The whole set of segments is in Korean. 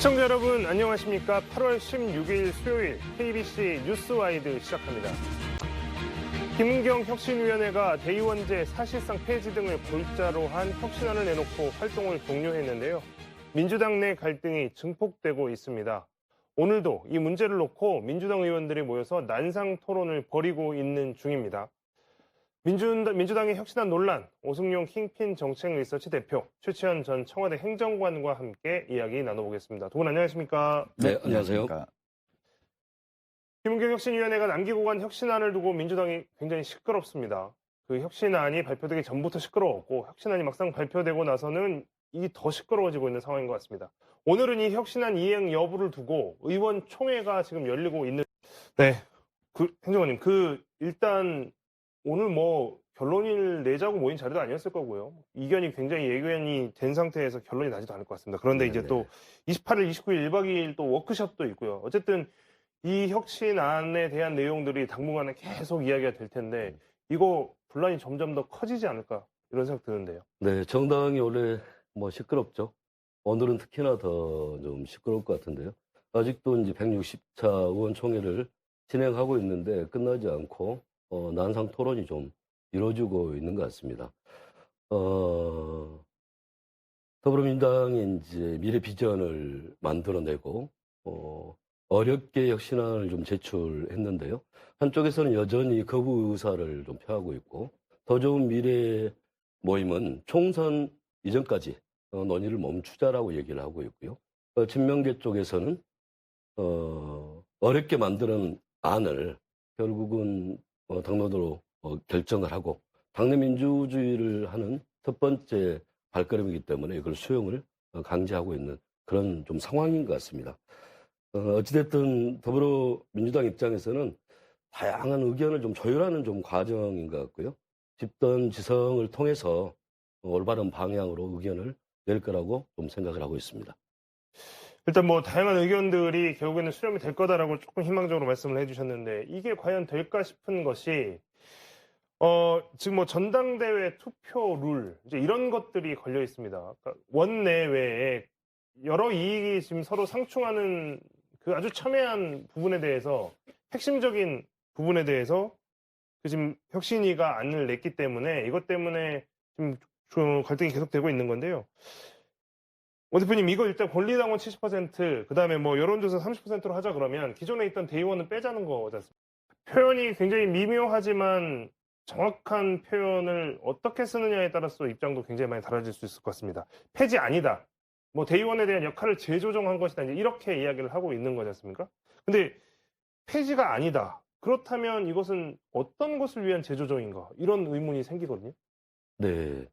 시청자 여러분 안녕하십니까? 8월 16일 수요일 KBC 뉴스와이드 시작합니다. 김은경 혁신위원회가 대의원제 사실상 폐지 등을 골자로 한 혁신안을 내놓고 활동을 독려했는데요. 민주당 내 갈등이 증폭되고 있습니다. 오늘도 이 문제를 놓고 민주당 의원들이 모여서 난상 토론을 벌이고 있는 중입니다. 민주당의 혁신안 논란, 오승용 킹핀 정책 리서치 대표, 최치현 전 청와대 행정관과 함께 이야기 나눠보겠습니다. 두 분 안녕하십니까? 네, 안녕하세요. 김은경 혁신위원회가 남기고 간 혁신안을 두고 민주당이 굉장히 시끄럽습니다. 그 혁신안이 발표되기 전부터 시끄러웠고 혁신안이 막상 발표되고 나서는 이게 더 시끄러워지고 있는 상황인 것 같습니다. 오늘은 이 혁신안 이행 여부를 두고 의원총회가 지금 열리고 있는. 네, 행정관님, 일단 오늘 결론을 내자고 모인 자리도 아니었을 거고요. 이견이 굉장히 예견이 된 상태에서 결론이 나지도 않을 것 같습니다. 그런데 네네. 이제 또 28일, 29일, 1박 2일 또 워크숍도 있고요. 어쨌든 이 혁신안에 대한 내용들이 당분간은 계속 이야기가 될 텐데 이거 분란이 점점 더 커지지 않을까 이런 생각 드는데요. 네, 정당이 원래 시끄럽죠. 오늘은 특히나 더 좀 시끄러울 것 같은데요. 아직도 이제 160차 의원총회를 진행하고 있는데 끝나지 않고 난상 토론이 좀 이루어지고 있는 것 같습니다. 더불어민주당이 이제 미래 비전을 만들어내고 어렵게 혁신안을 좀 제출했는데요. 한쪽에서는 여전히 거부 의사를 좀 표하고 있고 더 좋은 미래 모임은 총선 이전까지 논의를 멈추자라고 얘기를 하고 있고요. 친명계 쪽에서는 어렵게 만드는 안을 결국은 당론으로 결정을 하고 당내 민주주의를 하는 첫 번째 발걸음이기 때문에 이걸 수용을 강제하고 있는 그런 좀 상황인 것 같습니다. 어찌됐든 더불어민주당 입장에서는 다양한 의견을 좀 조율하는 좀 과정인 것 같고요. 집단 지성을 통해서 올바른 방향으로 의견을 낼 거라고 좀 생각을 하고 있습니다. 일단 다양한 의견들이 결국에는 수렴이 될 거다라고 조금 희망적으로 말씀을 해주셨는데 이게 과연 될까 싶은 것이 지금 전당대회 투표 룰 이제 이런 것들이 걸려 있습니다. 그러니까 원내외에 여러 이익이 지금 서로 상충하는 그 아주 첨예한 부분에 대해서 핵심적인 부분에 대해서 지금 혁신위가 안을 냈기 때문에 이것 때문에 지금 갈등이 계속되고 있는 건데요. 오 대표님, 이거 일단 권리당원 70%, 그 다음에 여론조사 30%로 하자 그러면 기존에 있던 대의원은 빼자는 거지 않습니까? 표현이 굉장히 미묘하지만 정확한 표현을 어떻게 쓰느냐에 따라서 입장도 굉장히 많이 달라질 수 있을 것 같습니다. 폐지 아니다. 대의원에 대한 역할을 재조정한 것이다. 이제 이렇게 이야기를 하고 있는 거지 않습니까? 근데 폐지가 아니다. 그렇다면 이것은 어떤 것을 위한 재조정인가? 이런 의문이 생기거든요. 네.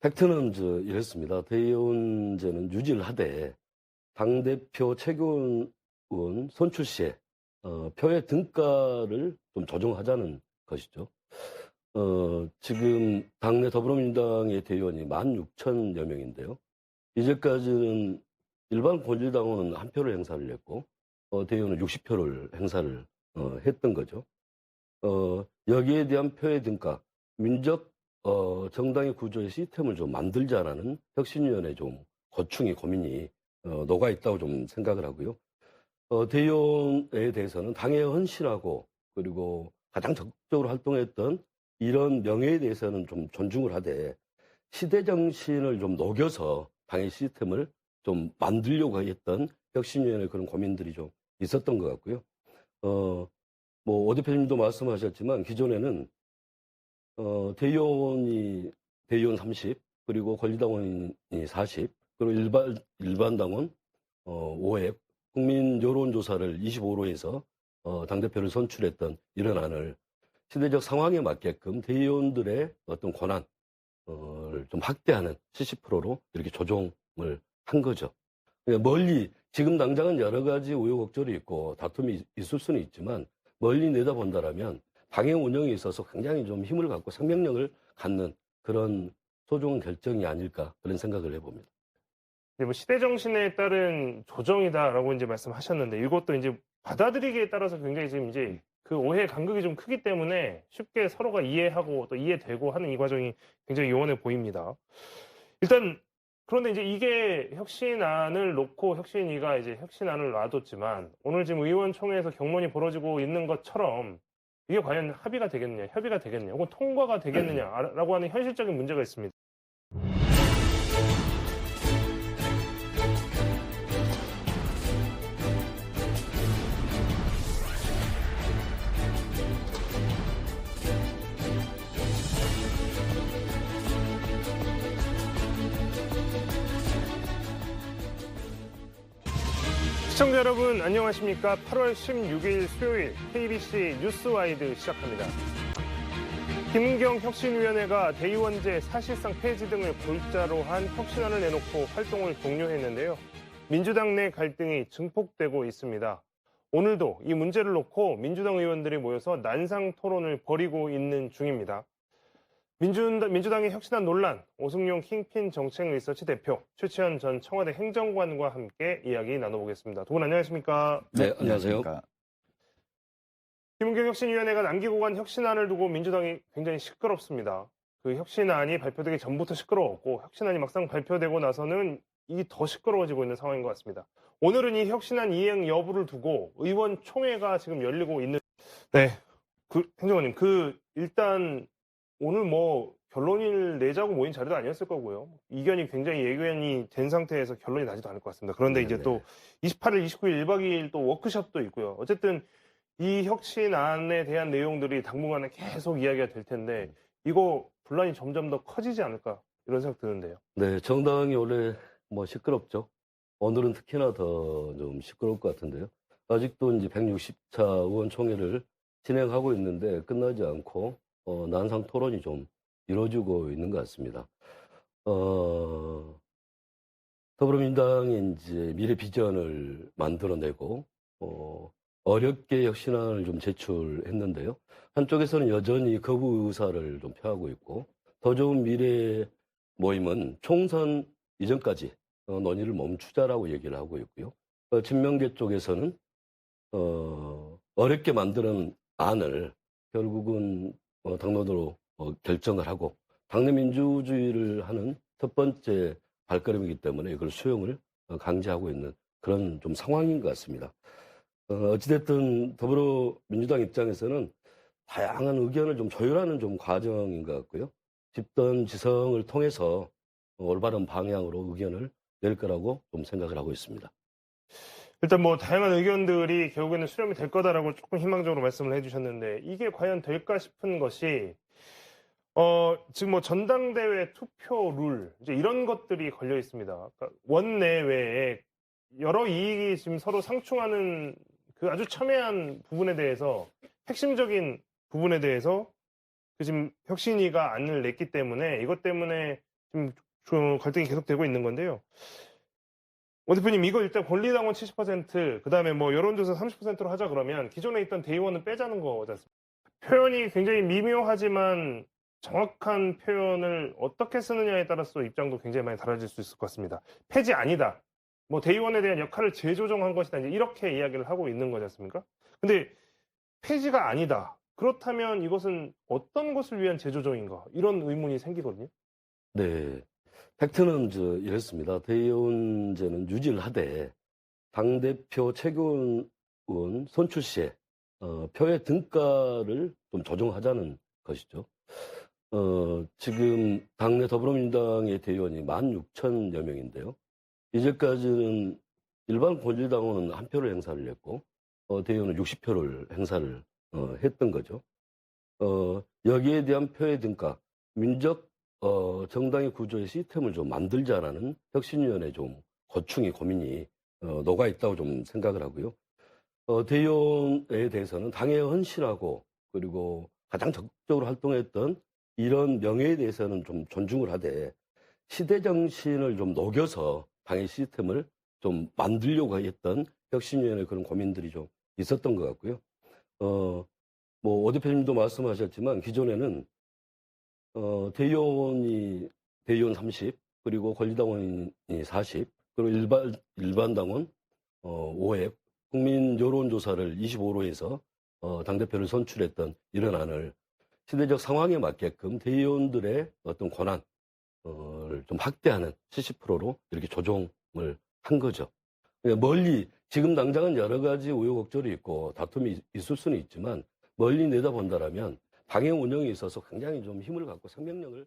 팩트는 이랬습니다. 대의원제는 유지를 하되 당대표 최고위원 선출 시에 표의 등가를 좀 조정하자는 것이죠. 지금 당내 더불어민주당의 대의원이 16,000여 명인데요. 이제까지는 일반 권리당원은 한 표를 행사를 했고 대의원은 60표를 행사를 했던 거죠. 여기에 대한 표의 등가, 민족 정당의 구조의 시스템을 좀 만들자라는 혁신위원회 좀 고민이 녹아 있다고 좀 생각을 하고요. 대의원에 대해서는 당에 헌신하고 그리고 가장 적극적으로 활동했던 이런 명예에 대해서는 좀 존중을 하되 시대 정신을 좀 녹여서 당의 시스템을 좀 만들려고 했던 혁신위원회 그런 고민들이 좀 있었던 것 같고요. 오 대표님도 말씀하셨지만 기존에는 대의원 30, 그리고 권리당원이 40, 그리고 일반 당원 5회, 국민 여론조사를 25로 해서 당대표를 선출했던 이런 안을 시대적 상황에 맞게끔 대의원들의 어떤 권한을 좀 확대하는 70%로 이렇게 조정을 한 거죠. 멀리, 지금 당장은 여러 가지 우여곡절이 있고 다툼이 있을 수는 있지만 멀리 내다본다라면 당의 운영에 있어서 굉장히 좀 힘을 갖고 생명력을 갖는 그런 소중한 결정이 아닐까 그런 생각을 해봅니다. 시대 정신에 따른 조정이다라고 이제 말씀하셨는데 이것도 이제 받아들이기에 따라서 굉장히 지금 이제 그 오해 간극이 좀 크기 때문에 쉽게 서로가 이해하고 또 이해되고 하는 이 과정이 굉장히 요원해 보입니다. 일단 그런데 이제 이게 혁신안을 놓고 혁신위가 이제 혁신안을 놔뒀지만 오늘 지금 의원총회에서 격론이 벌어지고 있는 것처럼 이게 과연 합의가 되겠느냐, 협의가 되겠느냐, 혹은 통과가 되겠느냐라고 하는 현실적인 문제가 있습니다. 시청자 여러분 안녕하십니까? 8월 16일 수요일 KBC 뉴스와이드 시작합니다. 김은경 혁신위원회가 대의원제 사실상 폐지 등을 골자로 한 혁신안을 내놓고 활동을 종료했는데요. 민주당 내 갈등이 증폭되고 있습니다. 오늘도 이 문제를 놓고 민주당 의원들이 모여서 난상 토론을 벌이고 있는 중입니다. 민주당의 혁신안 논란, 오승용 킹핀 정책 리서치 대표, 최치현 전 청와대 행정관과 함께 이야기 나눠보겠습니다. 두 분 안녕하십니까? 네, 안녕하세요. 김은경 혁신위원회가 남기고 간 혁신안을 두고 민주당이 굉장히 시끄럽습니다. 그 혁신안이 발표되기 전부터 시끄러웠고 혁신안이 막상 발표되고 나서는 이게 더 시끄러워지고 있는 상황인 것 같습니다. 오늘은 이 혁신안 이행 여부를 두고 의원총회가 지금 열리고 있는. 네, 행정관님, 일단 오늘 결론을 내자고 모인 자리도 아니었을 거고요. 이견이 굉장히 예견이 된 상태에서 결론이 나지도 않을 것 같습니다. 그런데 이제 또 28일, 29일, 1박 2일 또 워크숍도 있고요. 어쨌든 이 혁신안에 대한 내용들이 당분간은 계속 이야기가 될 텐데 이거 분란이 점점 더 커지지 않을까 이런 생각 드는데요. 네, 정당이 원래 시끄럽죠. 오늘은 특히나 더 좀 시끄러울 것 같은데요. 아직도 이제 160차 의원총회를 진행하고 있는데 끝나지 않고 난상 토론이 좀 이루어지고 있는 것 같습니다. 더불어민주당이 이제 미래 비전을 만들어내고 어렵게 혁신안을 좀 제출했는데요. 한쪽에서는 여전히 거부 의사를 좀 표하고 있고 더 좋은 미래 모임은 총선 이전까지 논의를 멈추자라고 얘기를 하고 있고요. 친명계 쪽에서는 어렵게 만드는 안을 결국은 당론으로 결정을 하고 당내 민주주의를 하는 첫 번째 발걸음이기 때문에 이걸 수용을 강제하고 있는 그런 좀 상황인 것 같습니다. 어찌됐든 더불어민주당 입장에서는 다양한 의견을 좀 조율하는 좀 과정인 것 같고요. 집단 지성을 통해서 올바른 방향으로 의견을 낼 거라고 좀 생각을 하고 있습니다. 일단 다양한 의견들이 결국에는 수렴이 될 거다라고 조금 희망적으로 말씀을 해주셨는데 이게 과연 될까 싶은 것이 지금 전당대회 투표 룰 이제 이런 것들이 걸려 있습니다. 그러니까 원내외에 여러 이익이 지금 서로 상충하는 그 아주 첨예한 부분에 대해서 핵심적인 부분에 대해서 지금 혁신위가 안을 냈기 때문에 이것 때문에 지금 갈등이 계속되고 있는 건데요. 오 대표님, 이거 일단 권리당원 70%, 그 다음에 여론조사 30%로 하자 그러면 기존에 있던 대의원은 빼자는 거지 않습니까? 표현이 굉장히 미묘하지만 정확한 표현을 어떻게 쓰느냐에 따라서 입장도 굉장히 많이 달라질 수 있을 것 같습니다. 폐지 아니다. 대의원에 대한 역할을 재조정한 것이다. 이제 이렇게 이야기를 하고 있는 거지 않습니까? 근데 폐지가 아니다. 그렇다면 이것은 어떤 것을 위한 재조정인가? 이런 의문이 생기거든요. 네. 팩트는 이렇습니다. 대의원제는 유지를 하되 당대표 최고위원 선출 시에 표의 등가를 좀 조정하자는 것이죠. 지금 당내 더불어민주당의 대의원이 16,000여 명인데요. 이제까지는 일반 권리당원은 한 표를 행사를 했고 대의원은 60표를 행사를 했던 거죠. 여기에 대한 표의 등가, 민족 정당의 구조의 시스템을 좀 만들자라는 혁신위원회 좀 고민이 녹아 있다고 좀 생각을 하고요. 대의원에 대해서는 당에 헌신하고 그리고 가장 적극적으로 활동했던 이런 명예에 대해서는 좀 존중을 하되 시대 정신을 좀 녹여서 당의 시스템을 좀 만들려고 했던 혁신위원회 그런 고민들이 좀 있었던 것 같고요. 오 대표님도 말씀하셨지만 기존에는 대의원 30, 그리고 권리당원이 40, 그리고 일반 당원 5회, 국민 여론조사를 25로 해서 당대표를 선출했던 이런 안을 시대적 상황에 맞게끔 대의원들의 어떤 권한, 좀 확대하는 70%로 이렇게 조정을 한 거죠. 멀리 지금 당장은 여러 가지 우여곡절이 있고 다툼이 있을 수는 있지만 멀리 내다본다라면 당의 운영에 있어서 굉장히 좀 힘을 갖고 생명력을